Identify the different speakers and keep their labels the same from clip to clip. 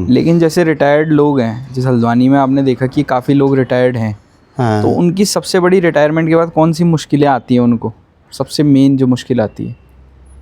Speaker 1: लेकिन जैसे रिटायर्ड लोग हैं, जैसे हल्द्वानी में आपने देखा कि काफ़ी लोग रिटायर्ड हैं,
Speaker 2: हाँ।
Speaker 1: तो उनकी सबसे बड़ी रिटायरमेंट के बाद कौन सी मुश्किलें आती हैं उनको? सबसे मेन जो मुश्किल आती है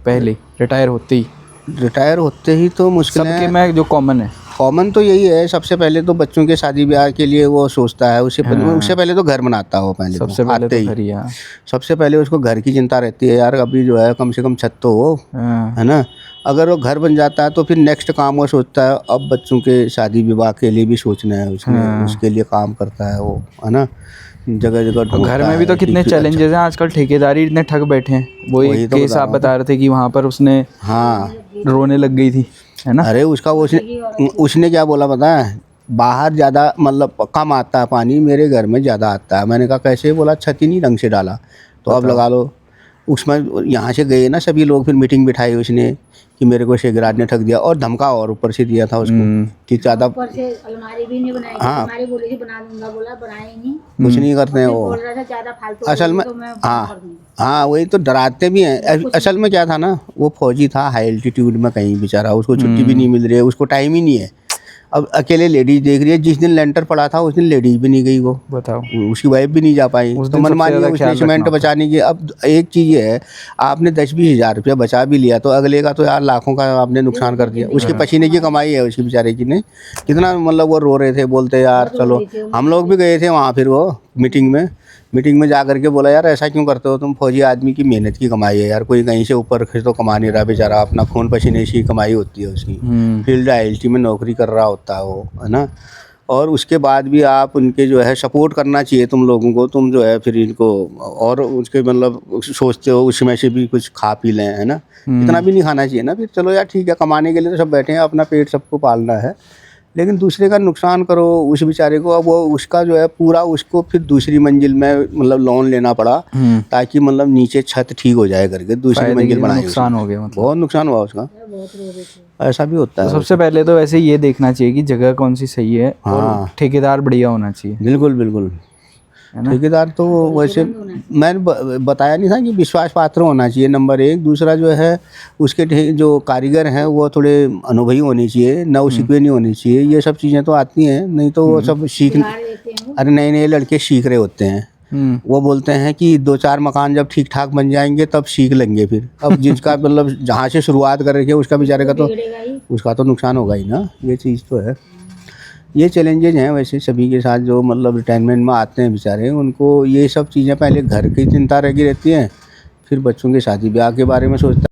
Speaker 1: पहले रिटायर होते ही,
Speaker 2: रिटायर होते ही तो मुश्किलें
Speaker 1: सबके में जो कॉमन है।
Speaker 2: कॉमन तो यही है, सबसे पहले तो बच्चों के शादी ब्याह के लिए वो सोचता है, उससे पहले तो घर बनाता हो, पहले
Speaker 1: सबसे
Speaker 2: तो
Speaker 1: पहले
Speaker 2: आते
Speaker 1: तो
Speaker 2: ही
Speaker 1: घर ही, हाँ।
Speaker 2: सबसे पहले उसको घर की चिंता रहती है, यार अभी जो है कम से कम छत तो हो,
Speaker 1: हाँ।
Speaker 2: है ना। अगर वो घर बन जाता है तो फिर नेक्स्ट काम वो सोचता है, अब बच्चों के शादी विवाह के लिए भी सोचना है उसने,
Speaker 1: हाँ।
Speaker 2: उसके लिए काम करता है वो, है ना। जगह जगह
Speaker 1: और
Speaker 2: ढूंढता
Speaker 1: घर में भी तो
Speaker 2: है
Speaker 1: कितने
Speaker 2: कि
Speaker 1: चैलेंजेस हैं आजकल, ठेकेदारी इतने ठग बैठे हैं। वो
Speaker 2: वही
Speaker 1: एक
Speaker 2: तो
Speaker 1: केस
Speaker 2: बता
Speaker 1: आप
Speaker 2: रहा हूँ।
Speaker 1: बता रहे थे कि वहाँ पर उसने
Speaker 2: हाँ,
Speaker 1: रोने लग गई थी, है ना।
Speaker 2: अरे उसका उसने क्या बोला पता है, बाहर ज़्यादा मतलब कम आता है पानी, मेरे घर में ज़्यादा आता है। मैंने कहा कैसे? बोला छत ही नहीं ढंग से डाला। तो अब
Speaker 1: बताओ।
Speaker 2: लगा लो, उसमें यहाँ से गए ना सभी लोग, फिर मीटिंग बिठाई उसने कि मेरे को शेखराज ने ठग दिया, और धमका और ऊपर से दिया था उसको कि ज़्यादा
Speaker 3: ऊपर से अलमारी भी नहीं बनाई थी।
Speaker 2: हाँ।
Speaker 3: अलमारी बोली थी बना दूंगा, बोला बनाए ही नहीं।
Speaker 2: कुछ नहीं करते हैं
Speaker 3: फिर
Speaker 2: वो
Speaker 3: बोल रहा था ज़्यादा फालतू
Speaker 2: असल में।
Speaker 3: बोलोगे तो मैं
Speaker 2: हाँ
Speaker 3: कर दूंगा।
Speaker 2: हाँ, वही तो डराते भी हैं। असल में क्या था ना, वो फौजी था हाई एल्टीट्यूड में कहीं, बेचारा उसको छुट्टी भी नहीं मिल रही है, उसको टाइम ही नहीं है। अब अकेले लेडीज देख रही है, जिस दिन लेंटर पड़ा था उस दिन लेडीज भी नहीं गई, वो
Speaker 1: बताओ।
Speaker 2: उसकी वाइफ भी नहीं जा पाई।
Speaker 1: उस
Speaker 2: तो
Speaker 1: दिन सबसे
Speaker 2: मनमानी
Speaker 1: ज़्यादा
Speaker 2: उसने
Speaker 1: ख्याल
Speaker 2: सीमेंट
Speaker 1: रखना होता है।
Speaker 2: बचाने की। अब एक चीज़ ये है, आपने 10-20 हज़ार रुपया बचा भी लिया तो अगले का तो यार लाखों का आपने नुकसान कर दिया। उसके पसीने की कमाई है उसकी बेचारे की ने, कितना मतलब वो रो रहे थे, बोलते यार चलो। हम लोग भी गए थे वहाँ, फिर वो मीटिंग में जा करके बोला, यार ऐसा क्यों करते हो तुम? फौजी आदमी की मेहनत की कमाई है यार, कोई कहीं से ऊपर से तो कमा नहीं रहा बेचारा, अपना खून पसीने की कमाई होती है उसकी। फील्ड आईएलटी में नौकरी कर रहा होता है वो, है ना। और उसके बाद भी आप उनके जो है सपोर्ट करना चाहिए तुम लोगों को, तुम जो है फिर इनको और उसके मतलब सोचते हो उसमें से भी कुछ खा पी लें, है ना। इतना भी नहीं खाना चाहिए ना। फिर चलो यार ठीक है, कमाने के लिए तो सब बैठे हैं, अपना पेट सबको पालना है, लेकिन दूसरे का नुकसान करो उस बेचारे को। अब वो उसका जो है पूरा, उसको फिर दूसरी मंजिल में मतलब लोन लेना पड़ा, ताकि मतलब नीचे छत ठीक हो जाए करके दूसरी मंजिल बनाई।
Speaker 1: नुकसान हो गया, मतलब
Speaker 2: बहुत नुकसान हुआ उसका, ऐसा भी होता
Speaker 1: तो
Speaker 2: है।
Speaker 1: सबसे पहले तो वैसे ये देखना चाहिए कि जगह कौन सी सही है, और
Speaker 2: हाँ।
Speaker 1: ठेकेदार बढ़िया होना चाहिए,
Speaker 2: बिल्कुल बिल्कुल।
Speaker 1: है ना।
Speaker 2: ठेकेदार तो वैसे मैंने बताया नहीं था कि विश्वास पात्र होना चाहिए, नंबर एक। दूसरा जो है उसके जो कारीगर हैं वो थोड़े अनुभवी होने चाहिए, नौसिखिए नहीं होनी चाहिए। ये सब चीज़ें तो आती हैं, नहीं तो वो सब अरे नए नए लड़के सीख रहे होते हैं, वो बोलते हैं कि 2-4 मकान जब ठीक ठाक बन जाएंगे तब सीख लेंगे। फिर अब जिसका मतलब जहाँ से शुरुआत कर रही है उसका बेचारे का तो उसका तो नुकसान होगा ही ना। ये चीज़ तो है। ये चैलेंजेज हैं वैसे सभी के साथ, जो मतलब रिटायरमेंट में आते हैं बेचारे, उनको ये सब चीज़ें पहले घर की चिंता लगी रहती हैं, फिर बच्चों के शादी ब्याह के बारे में सोचता है।